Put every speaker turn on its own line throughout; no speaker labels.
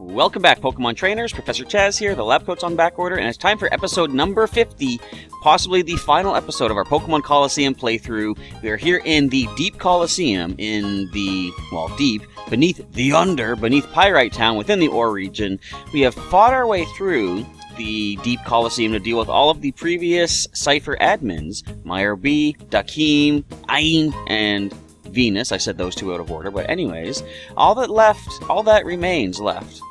Welcome back, Pokemon Trainers. Professor Chaz here. The lab coat's on back order, and it's time for episode number 50, possibly the final episode of our Pokemon Colosseum playthrough. We are here in the Deep Colosseum, in the, well, deep, beneath Pyrite Town, within the Orre region. We have fought our way through the Deep Colosseum to deal with all of the previous Cipher admins, Myr-B, Dakeem, Aim, and Venus. I said those two out of order, but anyways, all that remains left,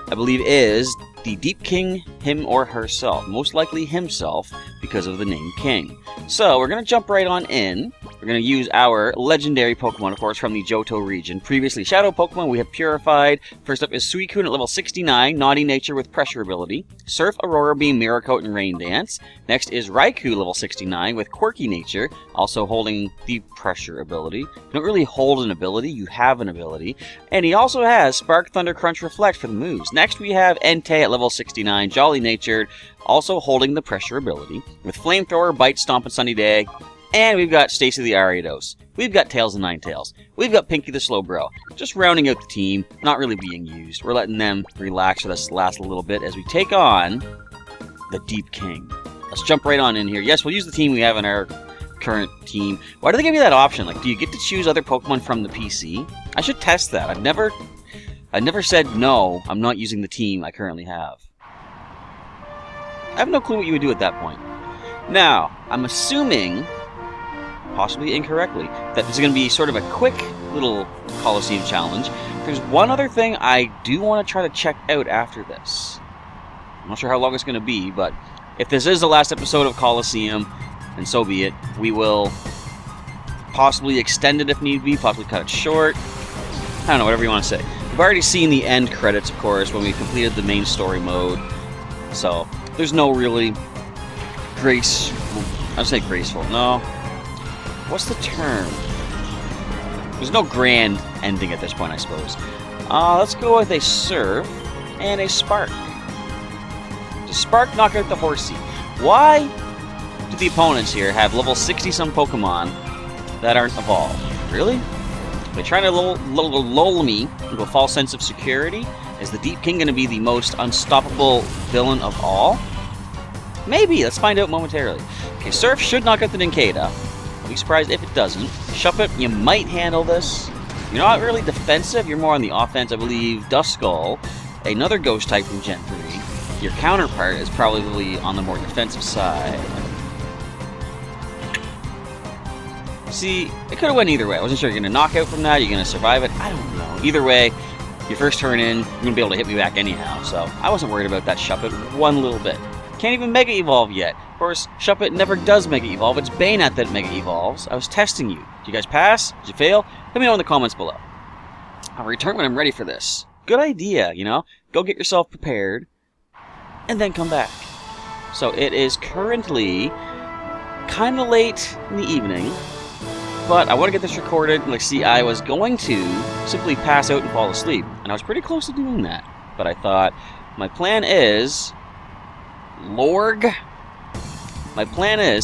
I believe, is the Deep King, him or herself. Most likely himself, because of the name King. So, we're going to jump right on in. We're going to use our legendary Pokemon, of course, from the Johto region. Previously Shadow Pokemon we have purified. First up is Suicune at level 69, Naughty Nature with Pressure ability. Surf, Aurora Beam, Mirror Coat, and Rain Dance. Next is Raikou, level 69, with Quirky Nature, also holding the Pressure ability. You don't really hold an ability, you have an ability. And he also has Spark, Thunder, Crunch, Reflect for the moves. Next we have Entei at level 69, Jolly Natured, also holding the Pressure ability, with Flamethrower, Bite, Stomp, and Sunny Day. And we've got Stacy the Ariados. We've got Tails and Ninetales. We've got Pinky the Slowbro. Just rounding out the team, not really being used. We're letting them relax for this last little bit as we take on the Deep King. Let's jump right on in here. Yes, we'll use the team we have in our current team. Why do they give you that option? Like, do you get to choose other Pokemon from the PC? I should test that. I've never said no, I'm not using the team I currently have. I have no clue what you would do at that point. Now, I'm assuming, possibly incorrectly, that this is going to be sort of a quick little Colosseum challenge. There's one other thing I do want to try to check out after this. I'm not sure how long it's going to be, but if this is the last episode of Colosseum, and so be it, we will possibly extend it if need be, possibly cut it short. I don't know, whatever you want to say. We've already seen the end credits, of course, when we completed the main story mode, so there's no really I'd say graceful, no. What's the term? There's no grand ending at this point, I suppose. Let's go with a Surf and a Spark. Does Spark knock out the Horsey? Why do the opponents here have level 60-some Pokemon that aren't evolved? Really? They're trying to lull me into a false sense of security? Is the Deep King going to be the most unstoppable villain of all? Maybe. Let's find out momentarily. Okay, Surf should knock out the Nincada. I'll be surprised if it doesn't. Shuppet, you might handle this. You're not really defensive. You're more on the offense, I believe. Duskull, another ghost type from Gen 3. Your counterpart is probably on the more defensive side. See, it could have went either way. I wasn't sure you're going to knock out from that. You're going to survive it. I don't know. Either way, your first turn in, you're going to be able to hit me back anyhow. So I wasn't worried about that Shuppet one little bit. Can't even Mega Evolve yet. Of course, Shuppet never does Mega Evolve. It's Banette that Mega Evolves. I was testing you. Did you guys pass? Did you fail? Let me know in the comments below. I'll return when I'm ready for this. Good idea, you know? Go get yourself prepared, and then come back. So it is currently kind of late in the evening, but I want to get this recorded. Like, see, I was going to simply pass out and fall asleep, and I was pretty close to doing that. But I thought, my plan is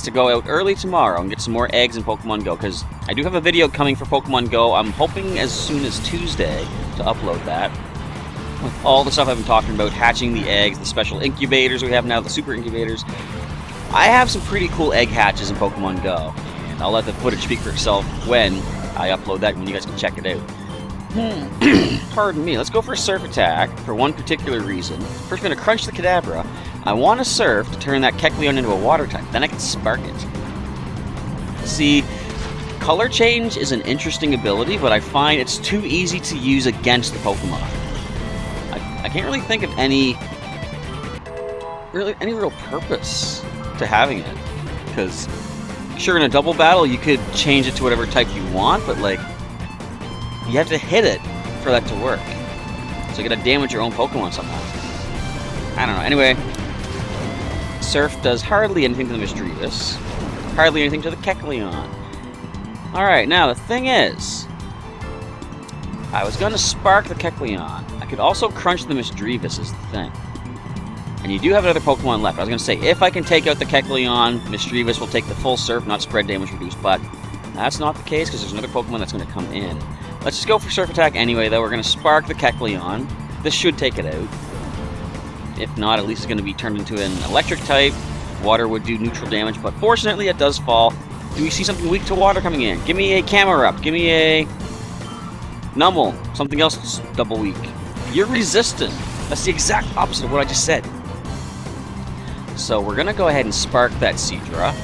to go out early tomorrow and get some more eggs in Pokemon Go, because I do have a video coming for Pokemon Go. I'm hoping as soon as Tuesday to upload that. With all the stuff I've been talking about, hatching the eggs, the special incubators we have now, the super incubators. I have some pretty cool egg hatches in Pokemon Go, and I'll let the footage speak for itself when I upload that, when you guys can check it out. Pardon me. Let's go for a Surf attack for one particular reason. First, we're going to crunch the Kadabra. I want to Surf to turn that Kecleon into a water type. Then I can Spark it. See, color change is an interesting ability, but I find it's too easy to use against the Pokemon. I can't really think of any real purpose to having it. Because, sure, in a double battle, you could change it to whatever type you want, but, like, you have to hit it for that to work. So you gotta damage your own Pokemon somehow. I don't know. Anyway, Surf does hardly anything to the Misdreavus. Hardly anything to the Kecleon. Alright, now the thing is, I was gonna Spark the Kecleon. I could also crunch the Misdreavus is the thing. And you do have another Pokemon left. I was gonna say, if I can take out the Kecleon, Misdreavus will take the full Surf, not spread damage reduced, but that's not the case because there's another Pokemon that's gonna come in. Let's just go for Surf Attack anyway, though. We're going to Spark the Kecleon. This should take it out. If not, at least it's going to be turned into an electric type. Water would do neutral damage, but fortunately it does fall. Do we see something weak to water coming in? Give me a camera up. Give me a Nummel. Something else that's double weak. You're resistant. That's the exact opposite of what I just said. So we're going to go ahead and spark that Seadra.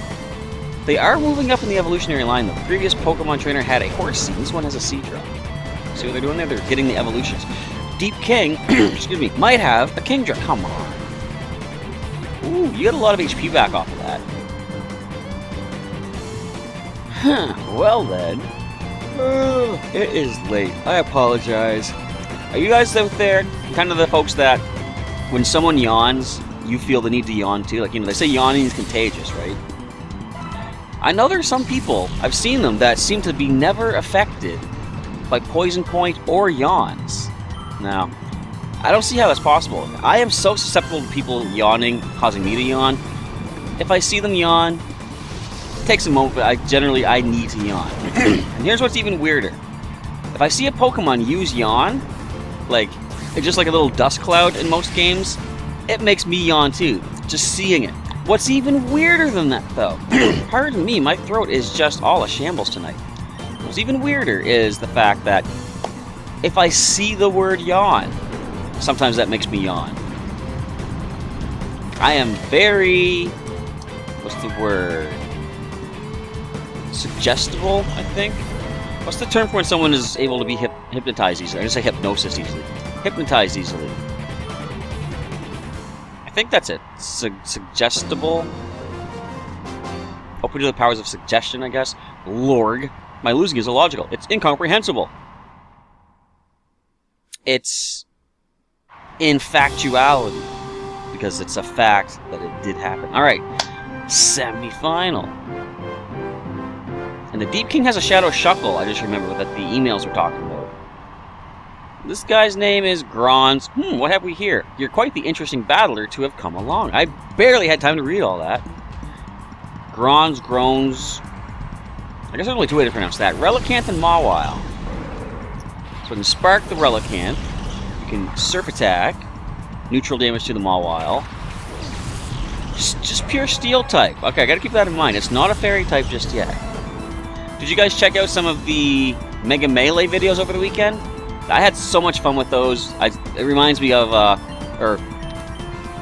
They are moving up in the evolutionary line, though. The previous Pokemon trainer had a Horsey. This one has a Seadra. See what they're doing there? They're getting the evolutions. Deep King, excuse me, might have a Kingdra. Come on. Ooh, you get a lot of HP back off of that. Huh, well then. It is late. I apologize. Are you guys out there kind of the folks that when someone yawns, you feel the need to yawn too? Like, you know, they say yawning is contagious, right? I know there's some people, I've seen them, that seem to be never affected by poison point or yawns. Now, I don't see how that's possible. I am so susceptible to people yawning, causing me to yawn. If I see them yawn, it takes a moment, but I need to yawn. And here's what's even weirder. If I see a Pokemon use yawn, like, it's just like a little dust cloud in most games, it makes me yawn too, just seeing it. What's even weirder than that, though, pardon me, my throat is just all a shambles tonight. What's even weirder is the fact that if I see the word yawn, sometimes that makes me yawn. I am very, what's the word? Suggestible, I think? What's the term for when someone is able to be hypnotized easily? I just say hypnosis easily. Hypnotized easily. I think that's it. Suggestible. Open to the powers of suggestion, I guess. Lorg. My losing is illogical. It's incomprehensible. It's infactuality. Because it's a fact that it did happen. Alright. Semi-final. And the Deep King has a Shadow Shuckle. I just remember that the emails were talking about. This guy's name is Grons. What have we here? You're quite the interesting battler to have come along. I barely had time to read all that. Grons, Groans. I guess there's only two ways to pronounce that. Relicanth and Mawile. So we can spark the Relicanth. You can Surf Attack. Neutral damage to the Mawile. Just pure Steel type. Okay, I gotta keep that in mind. It's not a Fairy type just yet. Did you guys check out some of the Mega Melee videos over the weekend? I had so much fun with those. It reminds me of,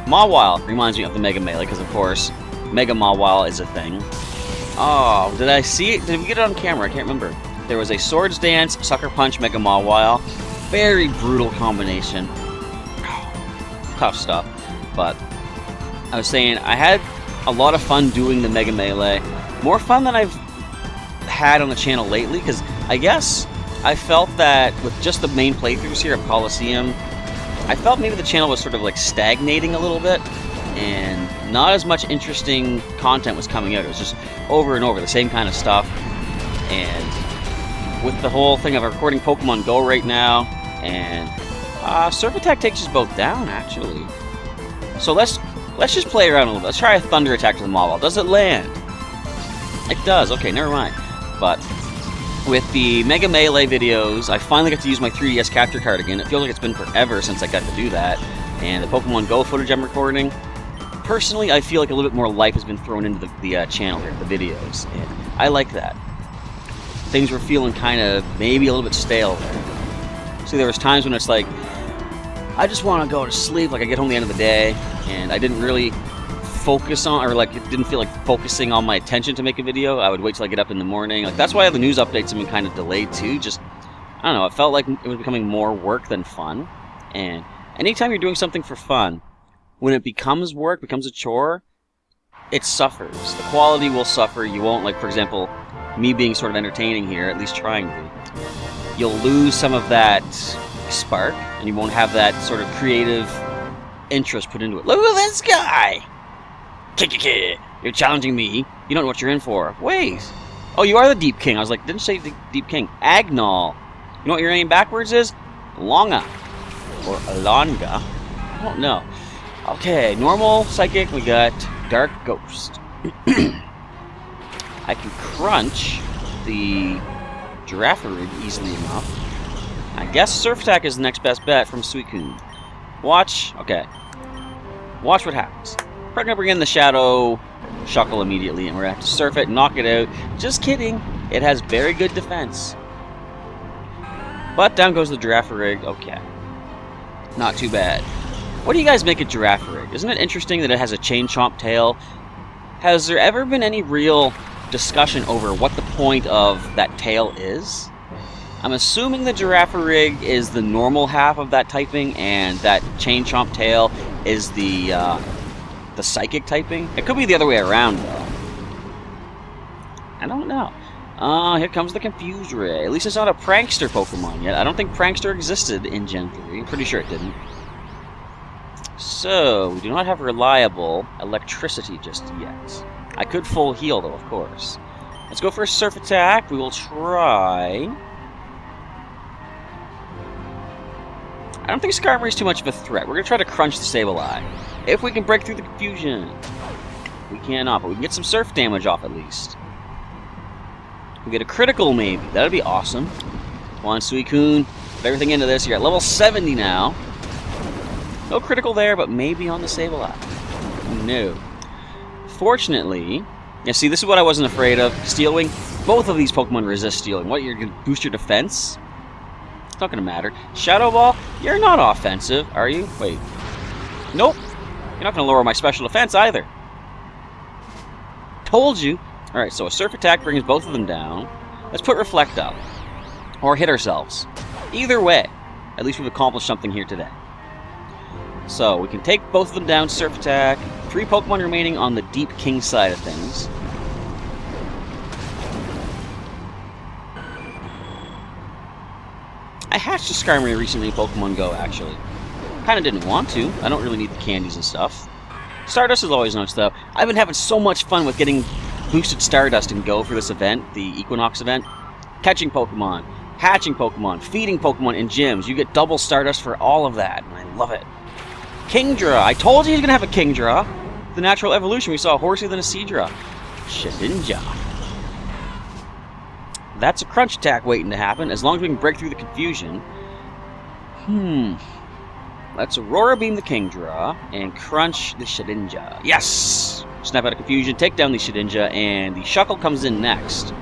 Mawile reminds me of the Mega Melee, because of course, Mega Mawile is a thing. Oh, did I see it? Did we get it on camera? I can't remember. There was a Swords Dance, Sucker Punch, Mega Mawile. Very brutal combination. Tough stuff. But I was saying, I had a lot of fun doing the Mega Melee. More fun than I've had on the channel lately, because I guess I felt that with just the main playthroughs here of Colosseum, I felt maybe the channel was sort of like stagnating a little bit, and not as much interesting content was coming out. It was just over and over the same kind of stuff. And with the whole thing of recording Pokemon Go right now, and Surf Attack takes us both down, actually. So let's just play around a little bit. Let's try a Thunder Attack to the Mawile. Does it land? It does. Okay, never mind. But with the Mega Melee videos, I finally got to use my 3DS capture card again. It feels like it's been forever since I got to do that. And the Pokemon Go footage I'm recording, personally, I feel like a little bit more life has been thrown into the channel here, the videos. And I like that. Things were feeling kind of maybe a little bit stale there. See, there was times when it's like, I just want to go to sleep, like I get home at the end of the day, and I didn't really focus on, or like it didn't feel like focusing on my attention to make a video. I would wait till I get up in the morning. Like that's why the news updates have been kind of delayed too. Just, I don't know, it felt like it was becoming more work than fun. And anytime you're doing something for fun, when it becomes work, becomes a chore, it suffers. The quality will suffer. You won't, like for example, me being sort of entertaining here, at least trying to be. You'll lose some of that spark, and you won't have that sort of creative interest put into it. Look at this guy! You're challenging me. You don't know what you're in for. Wait. Oh, you are the Deep King. I was like, didn't say the Deep King. Agnol. You know what your name backwards is? Longa. Or Alonga. I don't know. Okay, normal Psychic. We got Dark Ghost. I can crunch the Girafarig easily enough. I guess Surf Attack is the next best bet from Suicune. Watch. Okay. Watch what happens. We're going to bring in the Shadow Shuckle immediately, and we're going to have to surf it, knock it out. Just kidding. It has very good defense. But down goes the Girafarig. Okay. Not too bad. What do you guys make of Girafarig? Isn't it interesting that it has a chain chomp tail? Has there ever been any real discussion over what the point of that tail is? I'm assuming the Girafarig is the normal half of that typing, and that chain chomp tail is the psychic typing. It could be the other way around, though. I don't know. Here comes the Confuse Ray. At least it's not a Prankster Pokemon yet. I don't think Prankster existed in Gen 3. I'm pretty sure it didn't. So, we do not have reliable electricity just yet. I could full heal, though, of course. Let's go for a Surf Attack. We will try... I don't think Skarmory is too much of a threat. We're going to try to crunch the Sableye. If we can break through the confusion. We cannot, but we can get some surf damage off at least. We get a critical, maybe. That would be awesome. Come on, Suicune. Put everything into this. You're at level 70 now. No critical there, but maybe on the Sableye. No. Fortunately... Yeah, see, this is what I wasn't afraid of. Steel Wing. Both of these Pokemon resist Steel Wing. What, you're going to boost your defense? It's not going to matter. Shadow Ball, you're not offensive, are you? Wait. Nope. You're not going to lower my special defense either. Told you. Alright, so a Surf Attack brings both of them down. Let's put Reflect up. Or hit ourselves. Either way, at least we've accomplished something here today. So, we can take both of them down, Surf Attack. 3 Pokemon remaining on the Deep King side of things. I hatched a Skarmory recently in Pokemon Go, actually. Kinda didn't want to. I don't really need the candies and stuff. Stardust is always nice, though. I've been having so much fun with getting boosted Stardust in Go for this event, the Equinox event. Catching Pokemon, hatching Pokemon, feeding Pokemon in gyms. You get double Stardust for all of that, and I love it. Kingdra! I told you he's gonna have a Kingdra! The natural evolution, we saw a Horsey then a Seadra. Shedinja. That's a Crunch Attack waiting to happen, as long as we can break through the confusion. Let's Aurora Beam the Kingdra, and Crunch the Shedinja. Yes! Snap out of confusion, take down the Shedinja, and the Shuckle comes in next.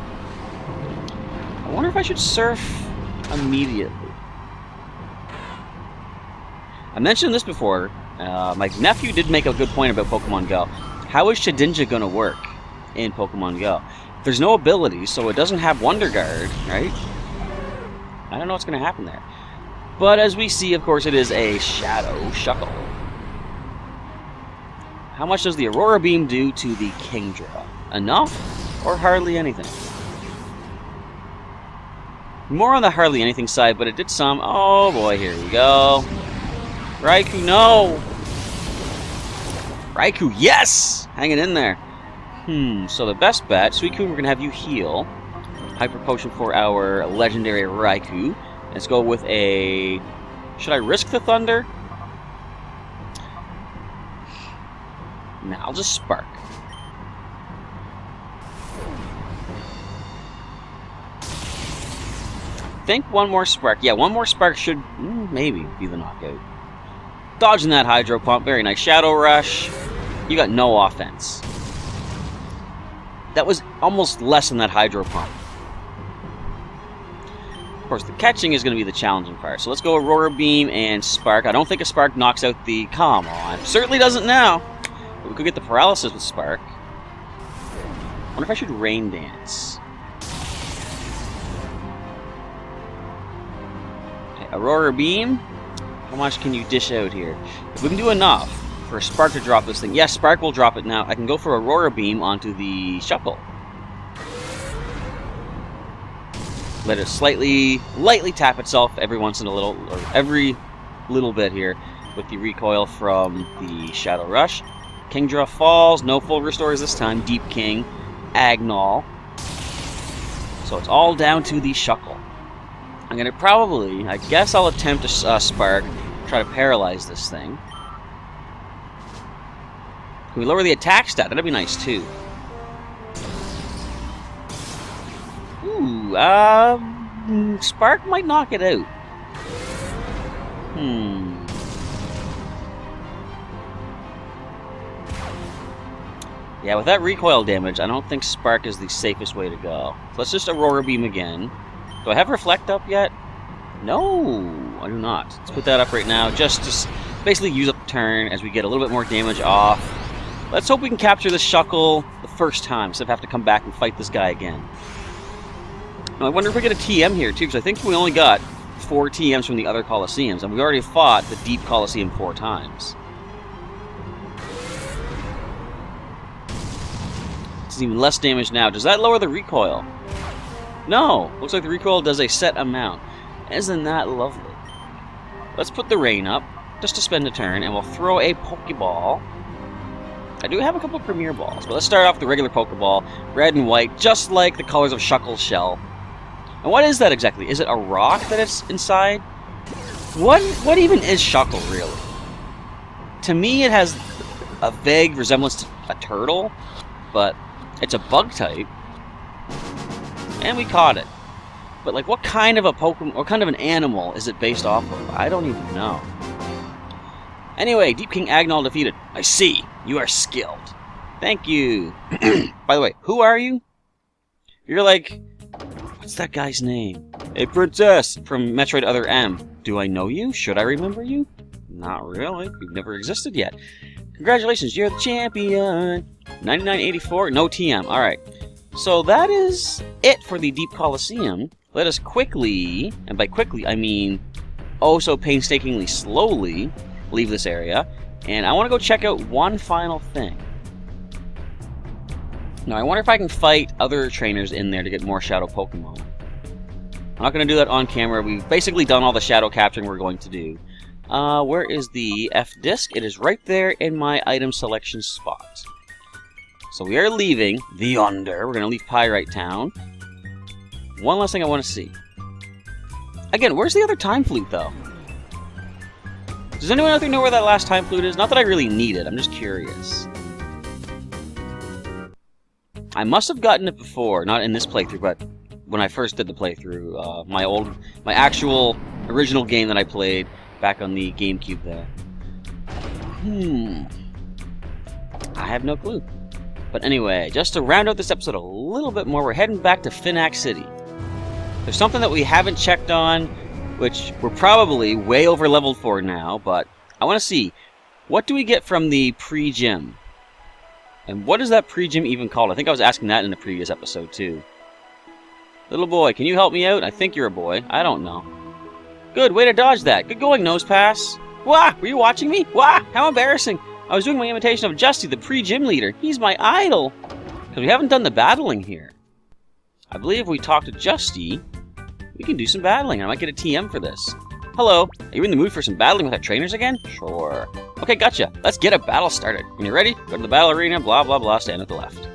I wonder if I should Surf immediately. I mentioned this before. My nephew did make a good point about Pokemon Go. How is Shedinja going to work in Pokemon Go? There's no ability, so it doesn't have Wonder Guard, right? I don't know what's going to happen there. But as we see, of course, it is a Shadow Shuckle. How much does the Aurora Beam do to the Kingdra? Enough? Or hardly anything? More on the hardly anything side, but it did some. Oh boy, here we go. Raikou, no! Raikou, yes! Hanging in there. So the best bet, Suicune, we're going to have you heal. Hyper Potion for our legendary Raikou. Let's go with a... Should I risk the Thunder? Nah, I'll just Spark. I think one more Spark. Yeah, one more Spark should maybe be the knockout. Dodging that Hydro Pump. Very nice. Shadow Rush. You got no offense. That was almost less than that Hydro Pump. Of course, the catching is going to be the challenging part. So let's go Aurora Beam and Spark. I don't think a Spark knocks out the... Come on. Certainly doesn't now. But we could get the Paralysis with Spark. I wonder if I should Rain Dance. Okay, Aurora Beam. How much can you dish out here? If we can do enough for a Spark to drop this thing. Yes, Spark will drop it now. I can go for Aurora Beam onto the Shuckle. Let it lightly tap itself every once in a little, or every little bit here with the recoil from the Shadow Rush. Kingdra falls. No full restores this time. Deep King. Agnol. So it's all down to the Shuckle. I'm going to probably, I guess I'll attempt a Spark, try to paralyze this thing. Can we lower the attack stat? That'd be nice too. Ooh, Spark might knock it out. Yeah, with that recoil damage, I don't think Spark is the safest way to go. So let's just Aurora Beam again. Do I have Reflect up yet? No, I do not. Let's put that up right now, just to basically use up the turn as we get a little bit more damage off. Let's hope we can capture this Shuckle the first time, instead of have to come back and fight this guy again. Now, I wonder if we get a TM here, too, because I think we only got 4 TMs from the other Colosseums, and we already fought the Deep Colosseum 4 times. This is even less damage now. Does that lower the recoil? No! Looks like the recoil does a set amount. Isn't that lovely? Let's put the rain up, just to spend a turn, and we'll throw a Pokeball. I do have a couple of Premier Balls, but let's start off with the regular Pokeball. Red and white, just like the colors of Shuckle's shell. And what is that exactly? Is it a rock that it's inside? What even is Shuckle, really? To me, it has a vague resemblance to a turtle, but it's a bug type. And we caught it. But, like, what kind of a Pokemon, what kind of an animal is it based off of? I don't even know. Anyway, Deep King Agnol defeated. I see. You are skilled. Thank you. By the way, who are you? You're like... What's that guy's name? A princess from Metroid Other M. Do I know you? Should I remember you? Not really. You've never existed yet. Congratulations, you're the champion. 9984, no TM. Alright. So that is it for the Deep Colosseum. Let us quickly, and by quickly I mean oh so painstakingly slowly, leave this area. And I want to go check out one final thing. Now, I wonder if I can fight other trainers in there to get more Shadow Pokemon. I'm not going to do that on camera. We've basically done all the Shadow capturing we're going to do. Where is the F-Disc? It is right there in my item selection spot. So we are leaving the Yonder. We're going to leave Pyrite Town. One last thing I want to see. Again, where's the other Time Flute, though? Does anyone out there know where that last Time Flute is? Not that I really need it. I'm just curious. I must have gotten it before, not in this playthrough, but when I first did the playthrough, my actual original game that I played back on the GameCube there. I have no clue. But anyway, just to round out this episode a little bit more, we're heading back to Finac City. There's something that we haven't checked on, which we're probably way over leveled for now, but I want to see, what do we get from the pre-gym? And what is that pre-gym even called? I think I was asking that in the previous episode, too. Little boy, can you help me out? I think you're a boy. I don't know. Good, way to dodge that. Good going, Nosepass. Wah! Were you watching me? Wah! How embarrassing. I was doing my imitation of Justy, the pre-gym leader. He's my idol. Because we haven't done the battling here. I believe if we talk to Justy, we can do some battling. I might get a TM for this. Hello. Are you in the mood for some battling with our trainers again? Sure. Okay, gotcha. Let's get a battle started. When you're ready, go to the battle arena, blah, blah, blah, stand at the left.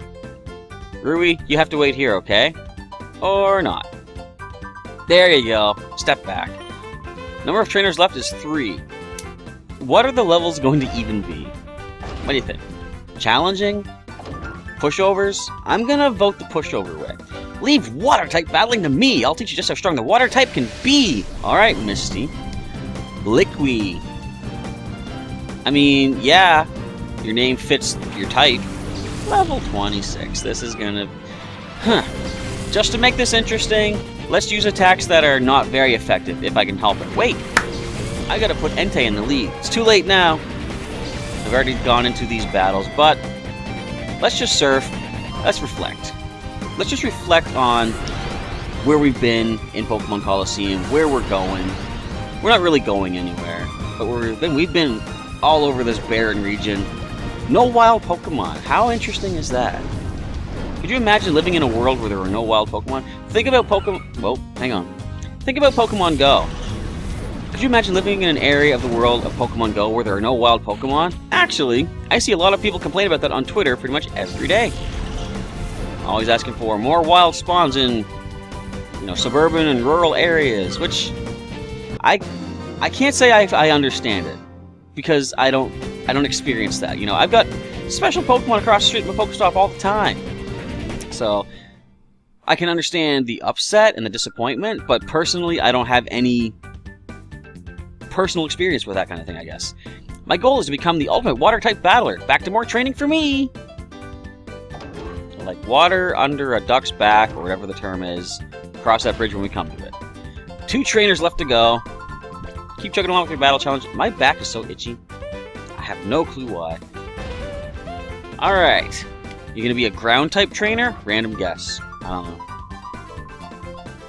Rui, you have to wait here, okay? Or not. There you go. Step back. Number of trainers left is 3. What are the levels going to even be? What do you think? Challenging? Pushovers? I'm gonna vote the pushover way. Leave water-type battling to me! I'll teach you just how strong the water-type can be! Alright, Misty. Liqui. I mean, yeah, your name fits your type. Level 26. This is gonna... Just to make this interesting, let's use attacks that are not very effective, if I can help it. Wait! I gotta put Entei in the lead. It's too late now. I've already gone into these battles, but... let's just surf. Let's reflect. Let's just reflect on where we've been in Pokemon Colosseum, where we're going. We're not really going anywhere, but we've been all over this barren region. No wild Pokemon. How interesting is that? Could you imagine living in a world where there were no wild Pokemon? Think about Pokemon... Whoa, hang on. Think about Pokemon Go. Could you imagine living in an area of the world of Pokemon Go where there are no wild Pokemon? Actually, I see a lot of people complain about that on Twitter pretty much every day. Always asking for more wild spawns in, suburban and rural areas, which I can't say I understand it because I don't experience that. I've got special Pokemon across the street at my Pokestop all the time, so I can understand the upset and the disappointment. But personally, I don't have any personal experience with that kind of thing. I guess my goal is to become the ultimate water-type battler. Back to more training for me. like water under a duck's back, or whatever the term is. Cross that bridge when we come to it. 2 trainers left to go. Keep chugging along with your battle challenge. My back is so itchy. I have no clue why. Alright. You're gonna be a ground type trainer? Random guess. I don't know.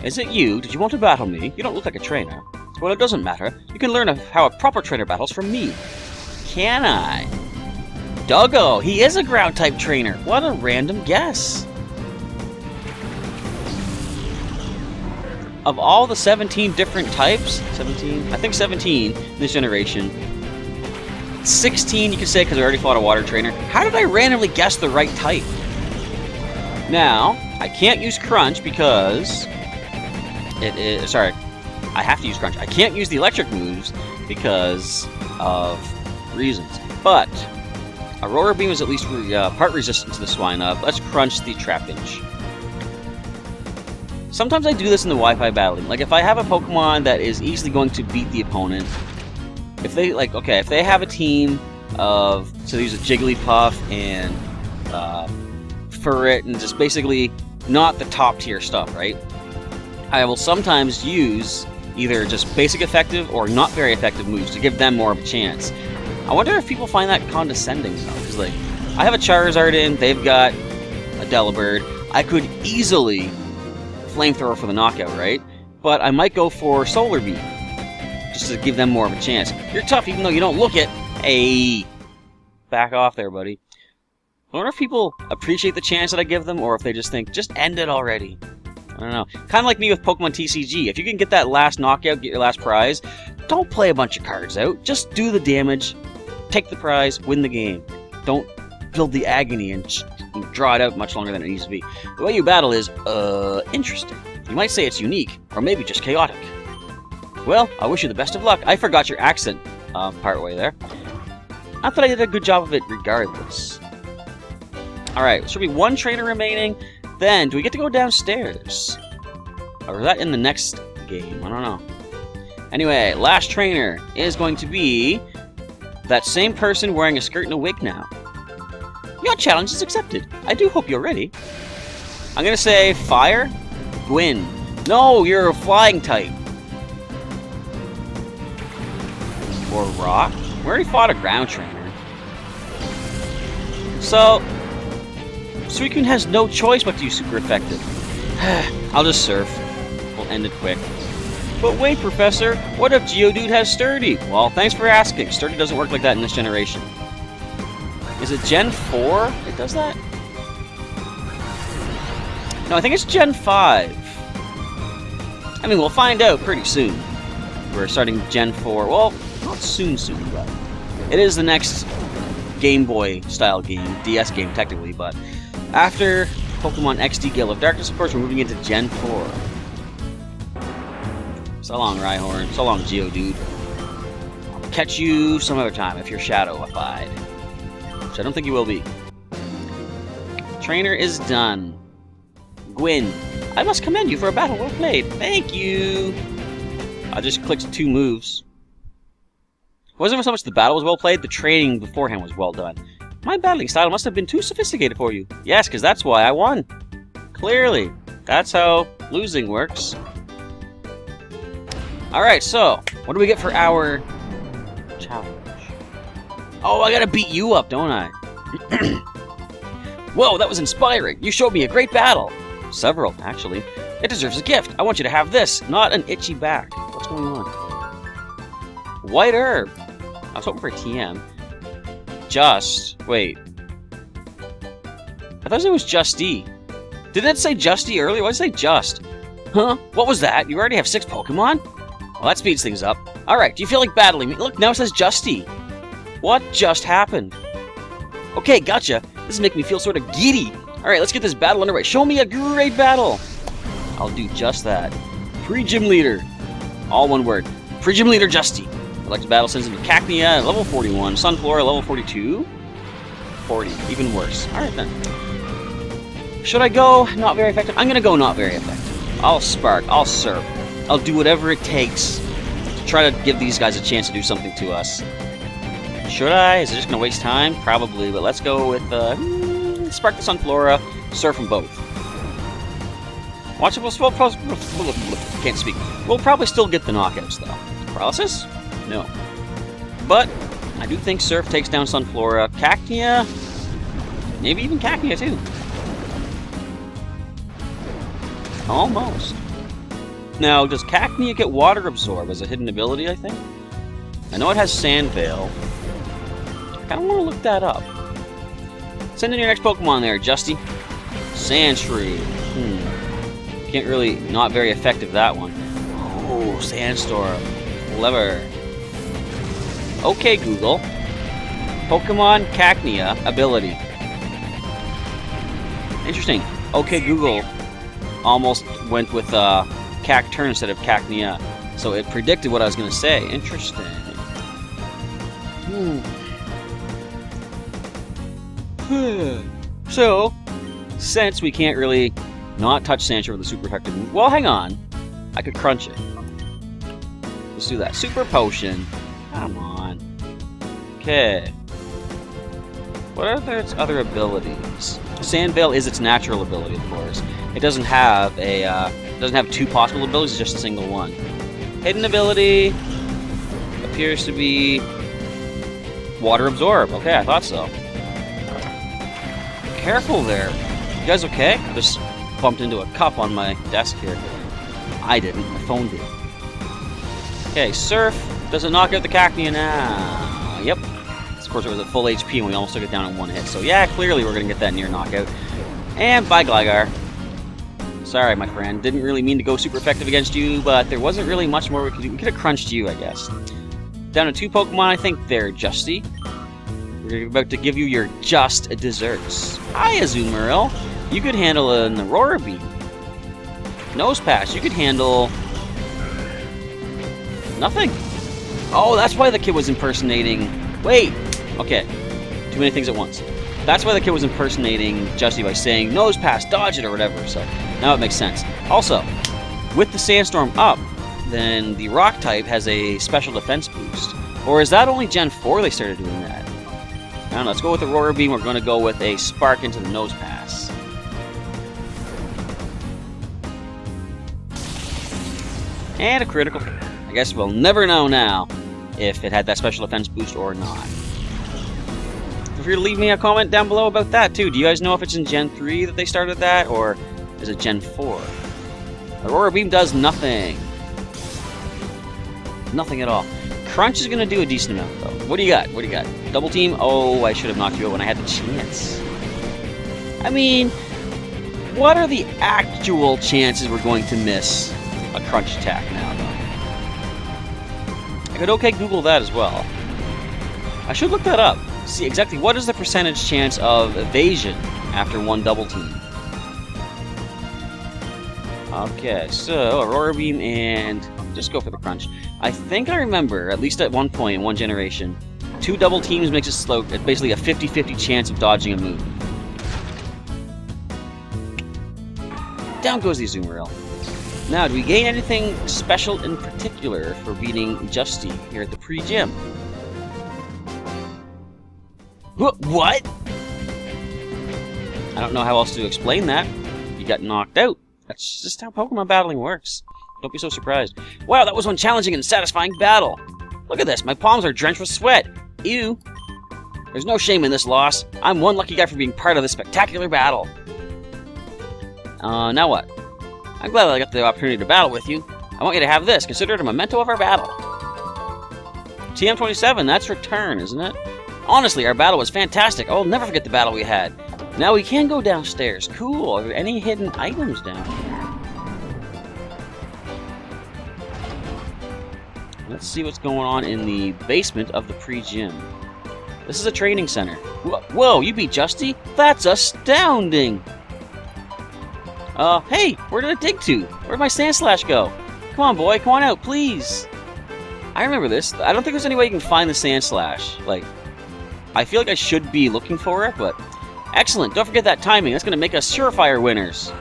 Is it you? Did you want to battle me? You don't look like a trainer. Well, it doesn't matter. You can learn how a proper trainer battles from me. Can I? Doggo! He is a ground type trainer! What a random guess! Of all the 17 different types, 17? I think 17 in this generation. 16 you could say because I already fought a water trainer. How did I randomly guess the right type? Now, I can't use Crunch because it is... Sorry, I have to use Crunch. I can't use the electric moves because of reasons. But Aurora Beam is at least part resistant to the Swine Up. Let's Crunch the Trapinch. Sometimes I do this in the Wi-Fi battling. Like, if I have a Pokemon that is easily going to beat the opponent, if they, like, okay, if they have a team of, so they use a Jigglypuff and Furret and just basically not the top tier stuff, right? I will sometimes use either just basic effective or not very effective moves to give them more of a chance. I wonder if people find that condescending, though, because, like, I have a Charizard in, they've got a Delibird. I could easily Flamethrower for the knockout, right? But I might go for Solar Beam, just to give them more of a chance. You're tough even though you don't look it. Hey! Back off there, buddy. I wonder if people appreciate the chance that I give them, or if they just think, just end it already. I don't know. Kind of like me with Pokemon TCG. If you can get that last knockout, get your last prize, don't play a bunch of cards out. Just do the damage, take the prize, win the game. Don't build the agony and draw it out much longer than it needs to be. The way you battle is, interesting. You might say it's unique, or maybe just chaotic. Well, I wish you the best of luck. I forgot your accent, partway there. I thought I did a good job of it regardless. Alright, should be 1 trainer remaining. Then, do we get to go downstairs? Or is that in the next game? I don't know. Anyway, last trainer is going to be that same person wearing a skirt and a wig now. Your challenge is accepted. I do hope you're ready. I'm gonna say fire, Gwyn. No, you're a flying type. Or rock. We already fought a ground trainer. So, Suicune has no choice but to use super effective. I'll just surf. We'll end it quick. But wait, Professor, what if Geodude has Sturdy? Well, thanks for asking. Sturdy doesn't work like that in this generation. Is it Gen 4 it does that? No, I think it's Gen 5. I mean, we'll find out pretty soon. We're starting Gen 4. Well, not soon, but it is the next Game Boy style game, DS game technically, but after Pokemon XD Gale of Darkness, of course, we're moving into Gen 4. So long, Rhyhorn. So long, Geodude. I'll catch you some other time if you're shadowified. Which I don't think you will be. Trainer is done. Gwyn, I must commend you for a battle well played. Thank you. I just clicked 2 moves. It wasn't so much the battle was well played, the training beforehand was well done. My battling style must have been too sophisticated for you. Yes, because that's why I won. Clearly. That's how losing works. Alright, so, what do we get for our challenge? Oh, I gotta beat you up, don't I? Whoa, that was inspiring. You showed me a great battle. Several, actually. It deserves a gift. I want you to have this, not an itchy back. What's going on? White herb. I was hoping for a TM. Just. Wait. I thought it was Justy. Did it say Justy earlier? Why did it say Just? Huh? What was that? You already have 6 Pokemon? Well, that speeds things up. Alright, do you feel like battling me? Look, now it says Justy. What just happened? Okay, gotcha. This is making me feel sort of giddy. Alright, let's get this battle underway. Show me a great battle. I'll do just that. Pre-Gym Leader. All one word. Pre-Gym Leader Justy. Select battle sends him to Cacnea, level 41. Sunflora, level 42. 40. Even worse. Alright then. Should I go not very effective? I'm gonna go not very effective. I'll Spark. I'll Surf. I'll do whatever it takes to try to give these guys a chance to do something to us. Should I? Is it just going to waste time? Probably, but let's go with Spark the Sunflora, Surf them both. Watch it. Can't speak. We'll probably still get the knockouts, though. Paralysis? No. But I do think Surf takes down Sunflora. Cacnea? Maybe even Cacnea, too. Almost. Now, does Cacnea get Water Absorb as a hidden ability, I think? I know it has Sand Veil. I kind of want to look that up. Send in your next Pokemon there, Justy. Sandshrew. Can't really... Not very effective, that one. Oh, Sandstorm. Clever. Okay, Google. Pokemon Cacnea ability. Interesting. Okay, Google almost went with Cacturn instead of Cacnea. So it predicted what I was going to say. Interesting. So, since we can't really not touch Sandshrew with a super effective move... Well, hang on. I could crunch it. Let's do that. Super Potion. Come on. Okay. What are its other abilities? Sand Veil is its natural ability, of course. It doesn't have a doesn't have two possible abilities, it's just a single one. Hidden ability appears to be Water Absorb. Okay, I thought so. Careful there. You guys okay? I just bumped into a cup on my desk here. I didn't. My phone did. Okay, Surf. Does it knock out the Cacnea now? Yep. Of course, it was at full HP and we almost took it down in one hit. So yeah, clearly we're going to get that near knockout. And bye, Gligar. Sorry, my friend. Didn't really mean to go super effective against you, but there wasn't really much more we could do. We could have crunched you, I guess. Down to 2 Pokemon, I think there, Justy. We're about to give you your just desserts. Hi, Azumarill. You could handle an Aurora Beam. Nose Pass. You could handle... nothing. Oh, that's why the kid was impersonating... Wait! Okay. Too many things at once. That's why the kid was impersonating Justy by saying, Nose Pass, dodge it, or whatever. So, now it makes sense. Also, with the Sandstorm up, then the Rock type has a special defense boost. Or is that only Gen 4 they started doing that? I don't know. Let's go with Aurora Beam. We're going to go with a Spark into the Nose Pass. And a critical. I guess we'll never know now if it had that special defense boost or not. Feel free to leave me a comment down below about that too. Do you guys know if it's in Gen 3 that they started that, or is it Gen 4? Aurora Beam does nothing. Nothing at all. Crunch is going to do a decent amount though. What do you got? What do you got? Double team? Oh, I should have knocked you out when I had the chance. I mean, what are the actual chances we're going to miss a crunch attack now though? I could okay Google that as well. I should look that up. See exactly what is the percentage chance of evasion after one double team. Okay, so Aurora Beam and just go for the crunch. I think I remember, at least at one point in one generation, 2 double teams makes it slow. It's basically a 50-50 chance of dodging a move. Down goes the Azumarill. Now, do we gain anything special in particular for beating Justy here at the pre-gym? What? I don't know how else to explain that. You got knocked out. That's just how Pokemon battling works. Don't be so surprised. Wow, that was one challenging and satisfying battle. Look at this. My palms are drenched with sweat. Ew. There's no shame in this loss. I'm one lucky guy for being part of this spectacular battle. Now what? I'm glad that I got the opportunity to battle with you. I want you to have this. Consider it a memento of our battle. TM27, that's return, isn't it? Honestly, our battle was fantastic. I'll never forget the battle we had. Now we can go downstairs. Cool. Are there any hidden items down here? Let's see what's going on in the basement of the pre-gym. This is a training center. Whoa, you beat Justy? That's astounding! Hey, where did it dig to? Where'd my Sandslash go? Come on, boy, come on out, please! I remember this. I don't think there's any way you can find the Sandslash. Like, I feel like I should be looking for it, but... Excellent, don't forget that timing. That's gonna make us surefire winners.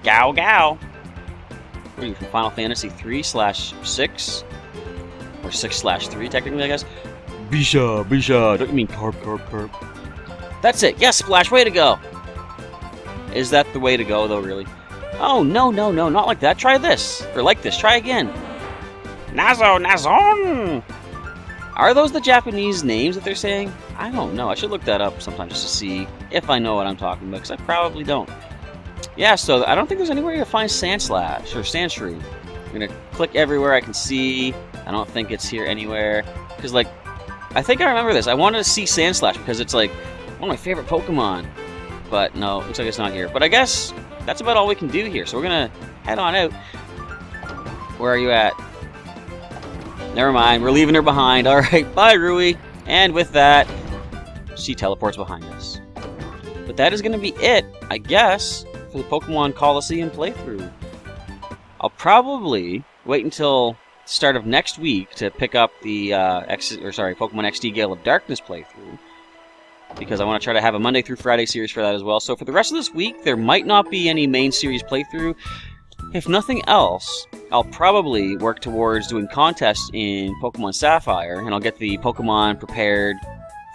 Gow, gow! What are you, from Final Fantasy 3/6? Or 6/3, technically, I guess. Bisha. Don't you mean carp. That's it. Yes, Splash, way to go. Is that the way to go, though, really? Oh, no, no, no, not like that. Try this. Or like this. Try again. Nazo, Nazon! Are those the Japanese names that they're saying? I don't know. I should look that up sometime just to see if I know what I'm talking about, because I probably don't. Yeah, so I don't think there's anywhere to find Sandslash or Sandshrew. I'm going to click everywhere I can see. I don't think it's here anywhere. Because, like, I think I remember this. I wanted to see Sandslash because it's, like, one of my favorite Pokemon. But, no, looks like it's not here. But I guess that's about all we can do here. So we're going to head on out. Where are you at? Never mind. We're leaving her behind. All right, bye, Rui. And with that, she teleports behind us. But that is going to be it, I guess, for the Pokemon Colosseum playthrough. I'll probably wait until the start of next week to pick up the Pokemon XD Gale of Darkness playthrough, because I want to try to have a Monday through Friday series for that as well. So for the rest of this week, there might not be any main series playthrough. If nothing else, I'll probably work towards doing contests in Pokemon Sapphire, and I'll get the Pokemon prepared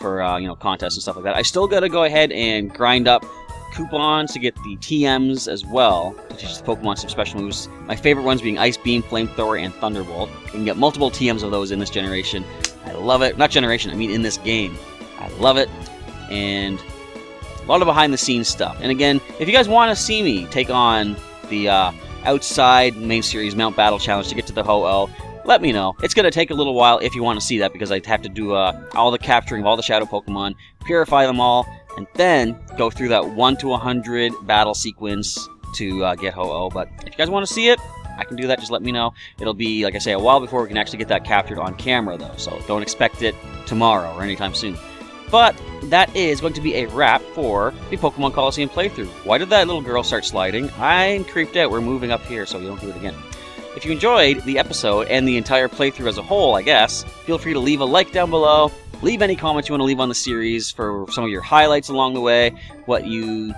for contests and stuff like that. I still gotta go ahead and grind up coupons to get the TMs as well, to teach the Pokemon some special moves. My favorite ones being Ice Beam, Flamethrower, and Thunderbolt. You can get multiple TMs of those in this generation. I love it. Not generation, I mean in this game. I love it. And a lot of behind-the-scenes stuff. And again, if you guys want to see me take on the outside main series Mount Battle Challenge to get to the Ho-Oh, let me know. It's going to take a little while if you want to see that, because I'd have to do all the capturing of all the Shadow Pokemon, purify them all, and then go through that 1 to 100 battle sequence to get Ho-Oh. But if you guys want to see it, I can do that. Just let me know. It'll be, like I say, a while before we can actually get that captured on camera, though, so don't expect it tomorrow or anytime soon. But that is going to be a wrap for the Pokemon Colosseum playthrough. Why did that little girl start sliding? I'm creeped out. We're moving up here so we don't do it again. If you enjoyed the episode and the entire playthrough as a whole, I guess, feel free to leave a like down below. Leave any comments you want to leave on the series for some of your highlights along the way. What you're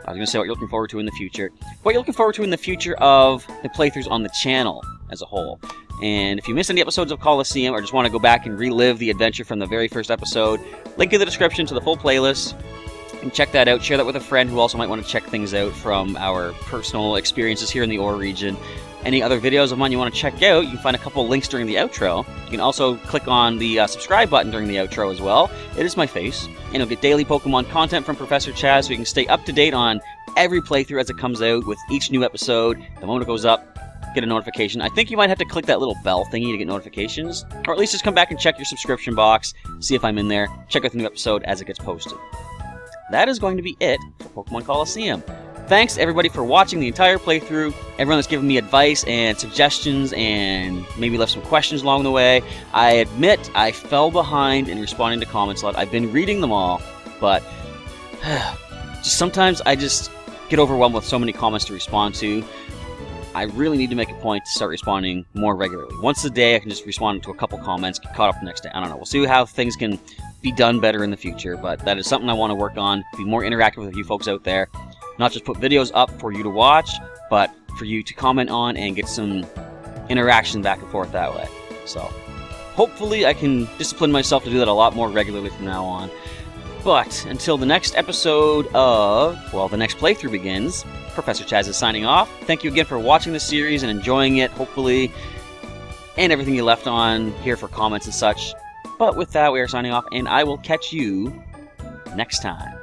looking forward to in the future. What you're looking forward to in the future of the playthroughs on the channel as a whole. And if you missed any episodes of Colosseum or just want to go back and relive the adventure from the very first episode, link in the description to the full playlist. And check that out. Share that with a friend who also might want to check things out from our personal experiences here in the Orre region. Any other videos of mine you want to check out, you can find a couple links during the outro. You can also click on the subscribe button during the outro as well. It is my face. And you'll get daily Pokemon content from Professor Chaz, so you can stay up to date on every playthrough as it comes out with each new episode. The moment it goes up, get a notification. I think you might have to click that little bell thingy to get notifications. Or at least just come back and check your subscription box, see if I'm in there, check out the new episode as it gets posted. That is going to be it for Pokemon Colosseum. Thanks everybody for watching the entire playthrough, everyone that's given me advice and suggestions and maybe left some questions along the way. I admit I fell behind in responding to comments a lot. I've been reading them all, but sometimes I just get overwhelmed with so many comments to respond to. I really need to make a point to start responding more regularly. Once a day I can just respond to a couple comments, get caught up the next day. I don't know. We'll see how things can be done better in the future, but that is something I want to work on, be more interactive with you folks out there. Not just put videos up for you to watch, but for you to comment on and get some interaction back and forth that way. So, hopefully I can discipline myself to do that a lot more regularly from now on. But, until the next episode of, well, the next playthrough begins, Professor Chaz is signing off. Thank you again for watching the series and enjoying it, hopefully, and everything you left on here for comments and such. But with that, we are signing off, and I will catch you next time.